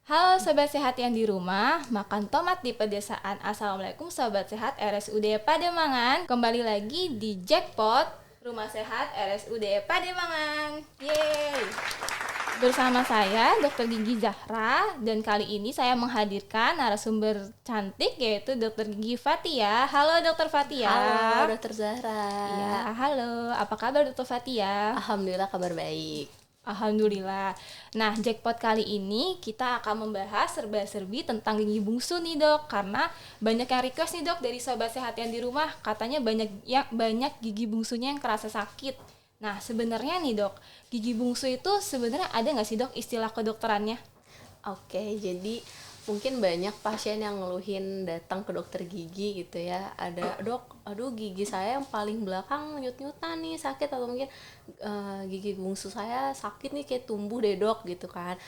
Halo Sobat Sehat yang di rumah, makan tomat di pedesaan. Assalamualaikum Sobat Sehat RSUD Pademangan. Kembali lagi di Jackpot Rumah Sehat RSUD Pademangan. Yeay! Bersama saya Dr. Gigi Zahra, dan kali ini saya menghadirkan narasumber cantik yaitu Dr. Gigi Fatia. Halo Dr. Fatia. Halo Dokter Zahra. Iya, halo. Apa kabar Dr. Fatia? Alhamdulillah kabar baik. Alhamdulillah. Nah, jackpot kali ini kita akan membahas serba-serbi tentang gigi bungsu nih dok, karena banyak yang request nih dok dari sobat sehat yang di rumah, katanya banyak gigi bungsunya yang kerasa sakit. Nah, sebenarnya nih dok, gigi bungsu itu sebenarnya ada nggak sih dok istilah kedokterannya? Oke, jadi mungkin banyak pasien yang ngeluhin datang ke dokter gigi gitu ya. Ada, dok, aduh gigi saya yang paling belakang nyut-nyutan nih sakit, atau mungkin gigi bungsu saya sakit nih kayak tumbuh deh dok gitu kan.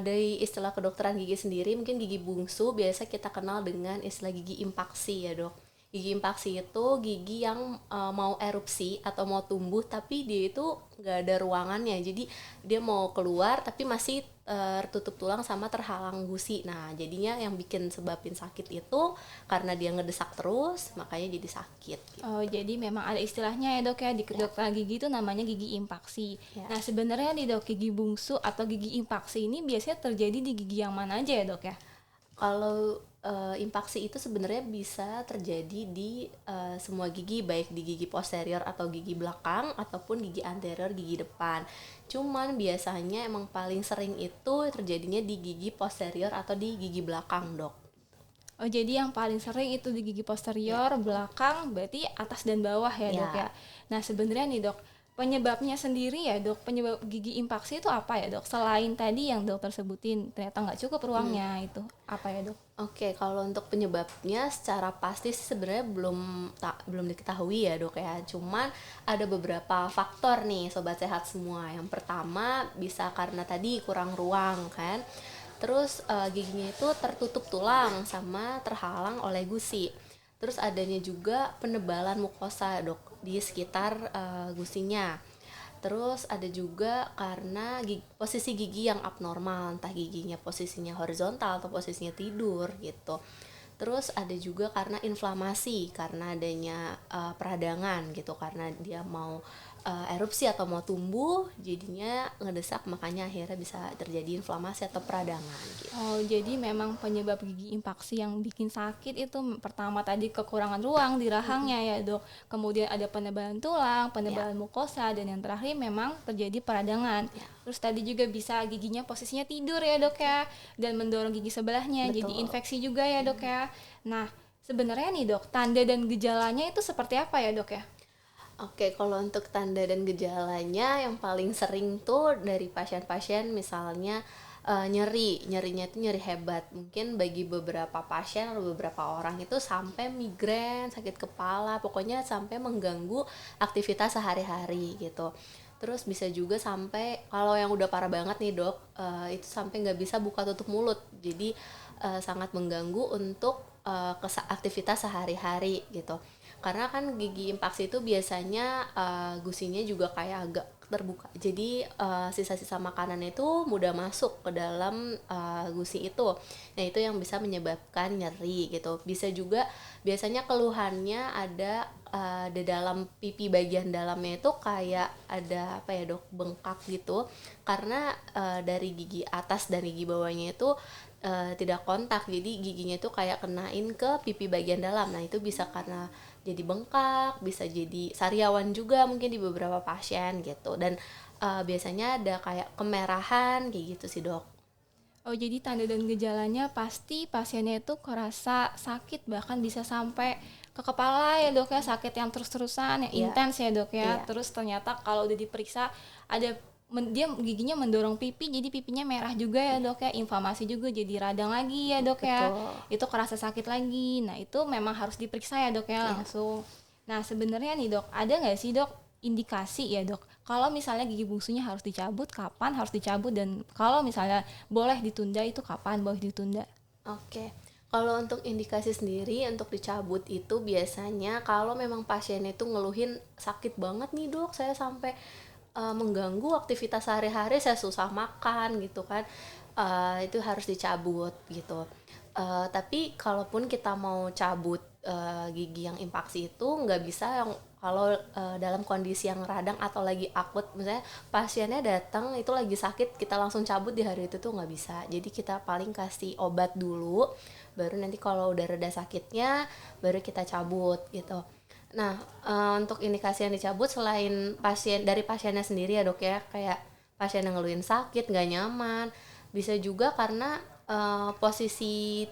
Dari istilah kedokteran gigi sendiri, mungkin gigi bungsu biasa kita kenal dengan istilah gigi impaksi ya dok. Gigi impaksi itu gigi yang mau erupsi atau mau tumbuh tapi dia itu nggak ada ruangannya, jadi dia mau keluar tapi masih tertutup tulang sama terhalang gusi. Nah jadinya yang bikin sebabin sakit itu karena dia ngedesak terus, makanya jadi sakit gitu. Oh, jadi memang ada istilahnya ya dok ya, di kedokteran gigi itu namanya gigi impaksi. Ya. Nah, sebenarnya nih dok, gigi bungsu atau gigi impaksi ini biasanya terjadi di gigi yang mana aja ya dok ya? Kalau impaksi itu sebenarnya bisa terjadi di semua gigi, baik di gigi posterior atau gigi belakang ataupun gigi anterior, gigi depan. Cuman biasanya emang paling sering itu terjadinya di gigi posterior atau di gigi belakang, dok. Oh, jadi yang paling sering itu di gigi posterior, belakang, berarti atas dan bawah ya dok ya. Ya. Nah, sebenarnya nih dok, penyebabnya sendiri ya dok, penyebab gigi impaksi itu apa ya dok? Selain tadi yang dokter sebutin, ternyata nggak cukup ruangnya, itu apa ya dok? Oke, kalau untuk penyebabnya secara pasti sih sebenarnya belum diketahui ya dok ya. Cuman ada beberapa faktor nih sobat sehat semua. Yang pertama bisa karena tadi kurang ruang kan. Terus giginya itu tertutup tulang sama terhalang oleh gusi. Terus adanya juga penebalan mukosa dok di sekitar gusinya. Terus ada juga karena posisi gigi yang abnormal, entah giginya posisinya horizontal atau posisinya tidur gitu. Terus ada juga karena inflamasi, karena adanya peradangan gitu, karena dia mau erupsi atau mau tumbuh, jadinya ngedesak, makanya akhirnya bisa terjadi inflamasi atau peradangan gitu. Oh, jadi memang penyebab gigi impaksi yang bikin sakit itu pertama tadi kekurangan ruang di rahangnya ya dok. Kemudian ada penebalan tulang, penebalan mukosa, dan yang terakhir memang terjadi peradangan. Terus tadi juga bisa giginya posisinya tidur ya dok ya, dan mendorong gigi sebelahnya, Betul. jadi infeksi juga ya dok ya. Nah, sebenarnya nih dok, tanda dan gejalanya itu seperti apa ya dok ya? Oke, kalau untuk tanda dan gejalanya yang paling sering tuh dari pasien-pasien misalnya nyerinya itu nyeri hebat. Mungkin bagi beberapa pasien atau beberapa orang itu sampai migrain, sakit kepala, pokoknya sampai mengganggu aktivitas sehari-hari gitu. Terus bisa juga sampai, kalau yang udah parah banget nih dok, itu sampai nggak bisa buka tutup mulut. Jadi sangat mengganggu untuk aktivitas sehari-hari gitu. Karena kan gigi impaksi itu biasanya gusinya juga kayak agak terbuka, jadi sisa-sisa makanan itu mudah masuk ke dalam gusi itu. Nah itu yang bisa menyebabkan nyeri gitu. Bisa juga biasanya keluhannya ada di dalam pipi, bagian dalamnya itu kayak ada apa ya dok, bengkak gitu, karena dari gigi atas dan gigi bawahnya itu tidak kontak, jadi giginya itu kayak kenain ke pipi bagian dalam. Nah itu bisa karena jadi bengkak, bisa jadi sariawan juga mungkin di beberapa pasien gitu. Dan biasanya ada kayak kemerahan kayak gitu sih dok. Oh, jadi tanda dan gejalanya pasti pasiennya itu kerasa sakit, bahkan bisa sampai ke kepala ya dok ya, sakit yang terus-terusan, yang intens ya dok ya. Terus ternyata kalau udah diperiksa ada dia giginya mendorong pipi, jadi pipinya merah juga ya dok ya, inflamasi juga, jadi radang lagi ya dok ya. Betul. Itu kerasa sakit lagi. Nah itu memang harus diperiksa ya dok ya langsung. Nah sebenarnya nih dok, ada nggak sih dok indikasi ya dok, kalau misalnya gigi bungsunya harus dicabut, kapan harus dicabut, dan kalau misalnya boleh ditunda itu kapan boleh ditunda? Oke. Kalau untuk indikasi sendiri untuk dicabut itu biasanya kalau memang pasien itu ngeluhin sakit banget nih dok, saya sampai mengganggu aktivitas sehari-hari, saya susah makan gitu kan, itu harus dicabut gitu. Tapi kalaupun kita mau cabut gigi yang impaksi itu nggak bisa yang kalau dalam kondisi yang radang atau lagi akut, misalnya pasiennya datang itu lagi sakit kita langsung cabut di hari itu tuh nggak bisa. Jadi kita paling kasih obat dulu, baru nanti kalau udah reda sakitnya baru kita cabut gitu. Nah, untuk indikasi yang dicabut selain dari pasiennya sendiri ya dok ya, kayak pasien yang ngeluhin sakit nggak nyaman, bisa juga karena posisi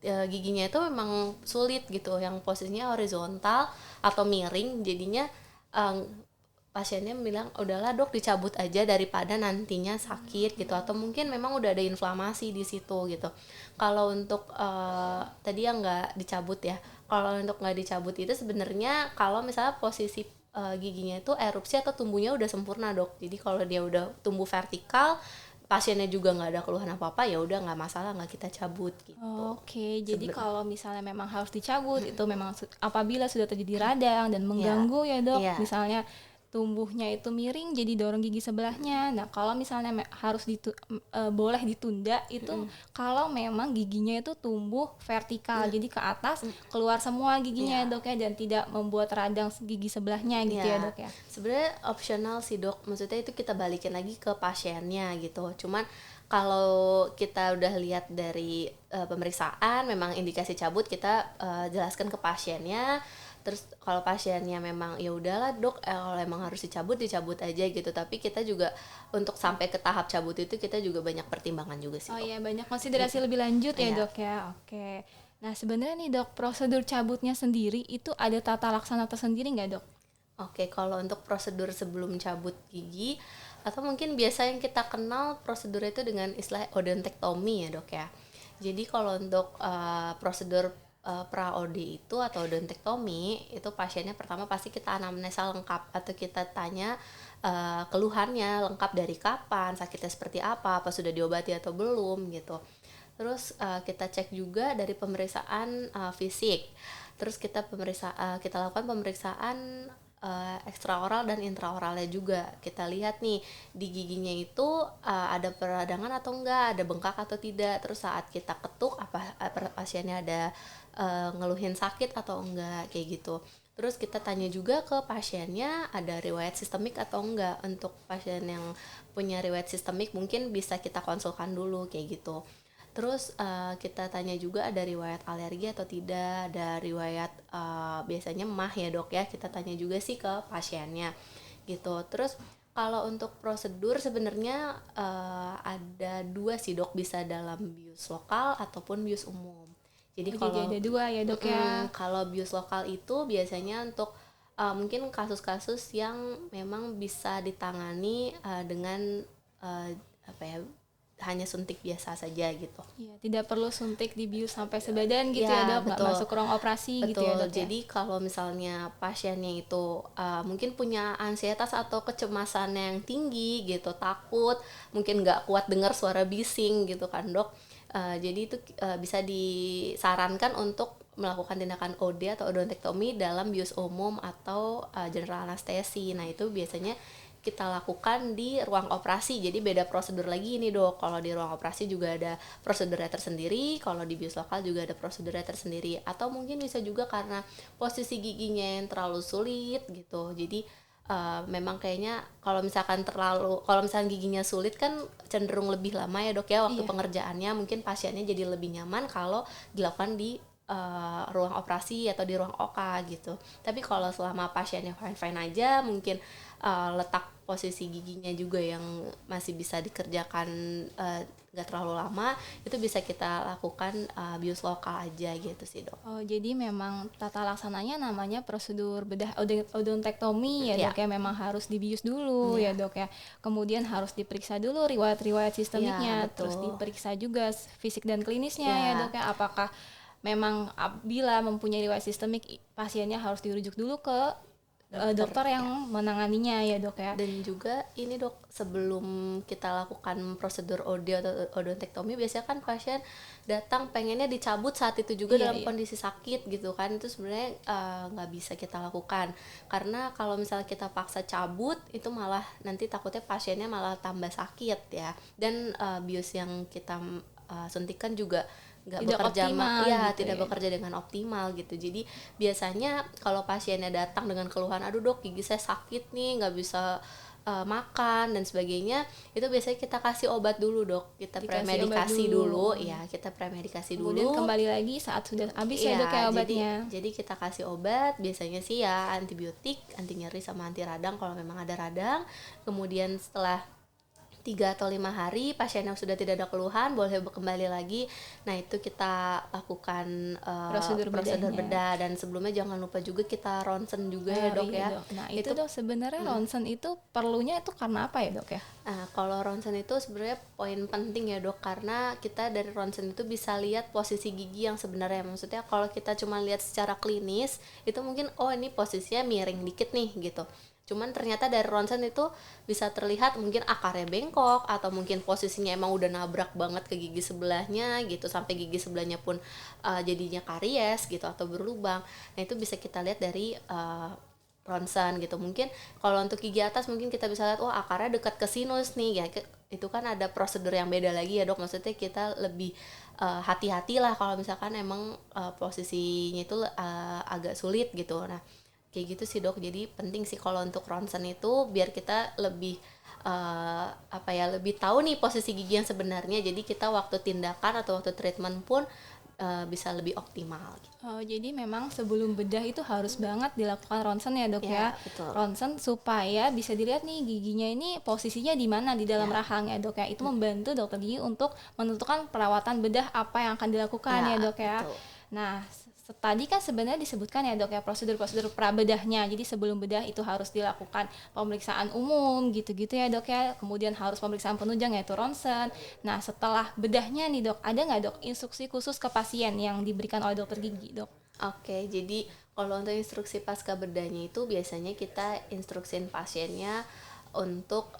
giginya itu memang sulit gitu, yang posisinya horizontal atau miring, jadinya eh, pasiennya bilang udahlah dok dicabut aja daripada nantinya sakit gitu, atau mungkin memang udah ada inflamasi di situ gitu. Kalau untuk tadi yang nggak dicabut ya, kalau untuk nggak dicabut itu sebenarnya kalau misalnya posisi giginya itu erupsi atau tumbuhnya udah sempurna dok, jadi kalau dia udah tumbuh vertikal pasiennya juga nggak ada keluhan apa-apa, ya udah nggak masalah, nggak kita cabut gitu. Oke, jadi kalau misalnya memang harus dicabut itu memang apabila sudah terjadi radang dan mengganggu ya dok, Iya. misalnya tumbuhnya itu miring jadi dorong gigi sebelahnya. Nah kalau misalnya harus boleh ditunda itu kalau memang giginya itu tumbuh vertikal, jadi ke atas keluar semua giginya ya dok ya, dan tidak membuat radang gigi sebelahnya gitu ya dok ya. Sebenarnya opsional sih dok, maksudnya itu kita balikin lagi ke pasiennya gitu. Cuman kalau kita udah lihat dari pemeriksaan memang indikasi cabut, kita jelaskan ke pasiennya. Terus kalau pasiennya memang ya udahlah dok, kalau emang harus dicabut aja gitu. Tapi kita juga untuk sampai ke tahap cabut itu kita juga banyak pertimbangan juga sih dok. Iya, banyak konsiderasi lebih lanjut ya dok ya. Oke. Nah sebenarnya nih dok, prosedur cabutnya sendiri itu ada tata laksana tersendiri nggak dok? Oke, kalau untuk prosedur sebelum cabut gigi, atau mungkin biasa yang kita kenal prosedur itu dengan istilah odontektomi ya dok ya. Jadi kalau untuk prosedur pra-OD itu atau odontektomi, itu pasiennya pertama pasti kita anamnesa lengkap atau kita tanya keluhannya lengkap dari kapan, sakitnya seperti apa sudah diobati atau belum gitu. Terus kita cek juga dari pemeriksaan fisik. Terus kita lakukan pemeriksaan ekstraoral dan intraoralnya juga. Kita lihat nih di giginya itu ada peradangan atau enggak, ada bengkak atau tidak. Terus saat kita ketuk pasiennya ada ngeluhin sakit atau enggak, kayak gitu. Terus kita tanya juga ke pasiennya ada riwayat sistemik atau enggak. Untuk pasien yang punya riwayat sistemik mungkin bisa kita konsulkan dulu kayak gitu. Terus kita tanya juga ada riwayat alergi atau tidak, ada riwayat biasanya emah ya dok ya, kita tanya juga sih ke pasiennya gitu. Terus kalau untuk prosedur sebenarnya ada dua sih dok, bisa dalam bius lokal ataupun bius umum. Jadi kalau ada dua ya dok ya. Kalau bius lokal itu biasanya untuk mungkin kasus-kasus yang memang bisa ditangani dengan apa ya, hanya suntik biasa saja gitu. Iya, tidak perlu suntik di bius sampai sebadan gitu ya dok, nggak masuk ruang operasi gitu ya dok. Jadi kalau misalnya pasiennya itu mungkin punya ansietas atau kecemasan yang tinggi gitu, takut, mungkin nggak kuat dengar suara bising gitu kan dok. Jadi itu bisa disarankan untuk melakukan tindakan OD atau odontektomi dalam bius umum atau general anestesi. Nah itu biasanya kita lakukan di ruang operasi, jadi beda prosedur lagi ini dok. Kalau di ruang operasi juga ada prosedurnya tersendiri, kalau di bius lokal juga ada prosedurnya tersendiri. Atau mungkin bisa juga karena posisi giginya yang terlalu sulit gitu, jadi memang kayaknya kalau misalkan giginya sulit kan cenderung lebih lama ya dok ya waktu pengerjaannya, mungkin pasiennya jadi lebih nyaman kalau dilakukan di ruang operasi atau di ruang OK gitu. Tapi kalau selama pasiennya fine aja, mungkin letak posisi giginya juga yang masih bisa dikerjakan gak terlalu lama, itu bisa kita lakukan bius lokal aja gitu sih dok. Oh jadi memang tata laksananya namanya prosedur bedah odontektomi ya dok ya, memang harus dibius dulu ya dok ya, kemudian harus diperiksa dulu riwayat sistemiknya, terus diperiksa juga fisik dan klinisnya ya dok ya, apakah memang bila mempunyai riwayat sistemik pasiennya harus dirujuk dulu ke dokter yang menanganinya ya dok ya. Dan juga ini dok, sebelum kita lakukan prosedur atau odontektomi, biasanya kan pasien datang pengennya dicabut saat itu juga dalam kondisi sakit gitu kan. Itu sebenarnya nggak bisa kita lakukan, karena kalau misalnya kita paksa cabut itu malah nanti takutnya pasiennya malah tambah sakit ya. Dan bius yang kita suntikan juga nggak bekerja tidak bekerja dengan optimal gitu. Jadi biasanya kalau pasiennya datang dengan keluhan, aduh dok gigi saya sakit nih, nggak bisa makan dan sebagainya, itu biasanya kita kasih obat dulu dok, kita premedikasi dulu ya, kita premedikasi dulu. Kemudian kembali lagi saat sudah habis ya dok ya obatnya. Jadi kita kasih obat biasanya sih ya antibiotik, anti nyeri sama anti radang kalau memang ada radang. Kemudian setelah 3 atau 5 hari pasiennya sudah tidak ada keluhan, boleh kembali lagi. Nah itu kita lakukan prosedur bedah, dan sebelumnya jangan lupa juga kita ronsen juga ya dok ya. Dok. Nah itu dok sebenarnya ronsen itu perlunya itu karena apa ya dok ya? Nah kalau ronsen itu sebenarnya poin penting ya dok, karena kita dari ronsen itu bisa lihat posisi gigi yang sebenarnya. Maksudnya kalau kita cuma lihat secara klinis itu mungkin ini posisinya miring dikit nih gitu. Cuman ternyata dari ronsen itu bisa terlihat mungkin akarnya bengkok, atau mungkin posisinya emang udah nabrak banget ke gigi sebelahnya gitu, sampai gigi sebelahnya pun jadinya karies gitu atau berlubang. Nah itu bisa kita lihat dari ronsen gitu. Mungkin kalau untuk gigi atas mungkin kita bisa lihat akarnya dekat ke sinus nih ya. Itu kan ada prosedur yang beda lagi ya dok. Maksudnya kita lebih hati-hati lah kalau misalkan emang posisinya itu agak sulit gitu. Nah kayak gitu sih dok. Jadi penting sih kalau untuk ronsen itu biar kita lebih lebih tahu nih posisi gigi yang sebenarnya. Jadi kita waktu tindakan atau waktu treatment pun bisa lebih optimal gitu. Jadi memang sebelum bedah itu harus banget dilakukan ronsen ya dok ya. Betul. Ronsen supaya bisa dilihat nih giginya ini posisinya di mana di dalam rahang ya dok ya. Itu membantu dokter gigi untuk menentukan perawatan bedah apa yang akan dilakukan ya dok ya. Betul. Nah tadi kan sebenarnya disebutkan ya dok ya prosedur-prosedur prabedahnya. Jadi sebelum bedah itu harus dilakukan pemeriksaan umum gitu-gitu ya dok ya. Kemudian harus pemeriksaan penunjang yaitu ronsen. Nah setelah bedahnya nih dok, ada nggak dok instruksi khusus ke pasien yang diberikan oleh dokter gigi dok? Oke, jadi kalau untuk instruksi pasca bedahnya itu biasanya kita instruksin pasiennya untuk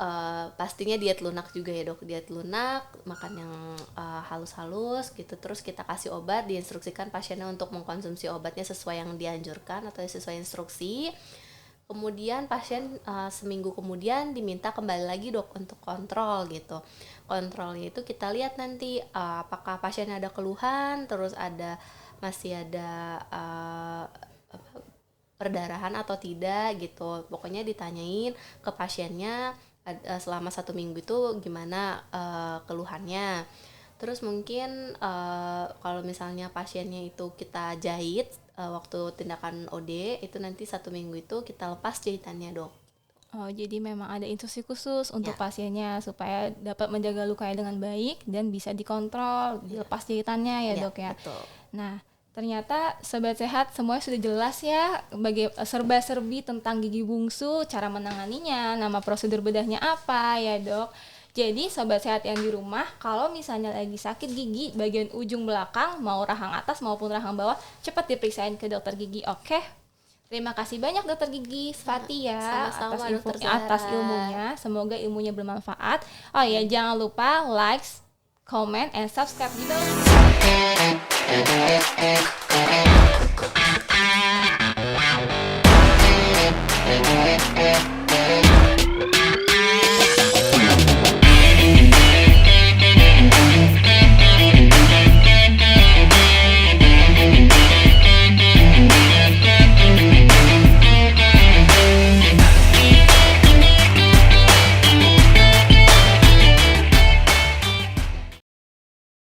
pastinya diet lunak juga ya dok, diet lunak, makan yang halus-halus gitu. Terus kita kasih obat, diinstruksikan pasiennya untuk mengkonsumsi obatnya sesuai yang dianjurkan atau sesuai instruksi. Kemudian pasien seminggu kemudian diminta kembali lagi dok untuk kontrol gitu. Kontrolnya itu kita lihat nanti apakah pasiennya ada keluhan, terus masih ada perdarahan atau tidak gitu. Pokoknya ditanyain ke pasiennya selama 1 minggu itu gimana keluhannya. Terus mungkin kalau misalnya pasiennya itu kita jahit waktu tindakan OD itu nanti 1 minggu itu kita lepas jahitannya dok. Jadi memang ada instruksi khusus untuk pasiennya supaya dapat menjaga lukanya dengan baik dan bisa dikontrol, dilepas jahitannya ya dok ya. Betul. Nah ternyata Sobat Sehat semuanya sudah jelas ya serba-serbi tentang gigi bungsu, cara menanganinya, nama prosedur bedahnya apa ya dok. Jadi Sobat Sehat yang di rumah, kalau misalnya lagi sakit gigi bagian ujung belakang, mau rahang atas maupun rahang bawah, cepat diperiksain ke dokter gigi, oke? Terima kasih banyak dokter gigi Svati ya atas ilmunya. Semoga ilmunya bermanfaat. Jangan lupa like, comment, and subscribe juga.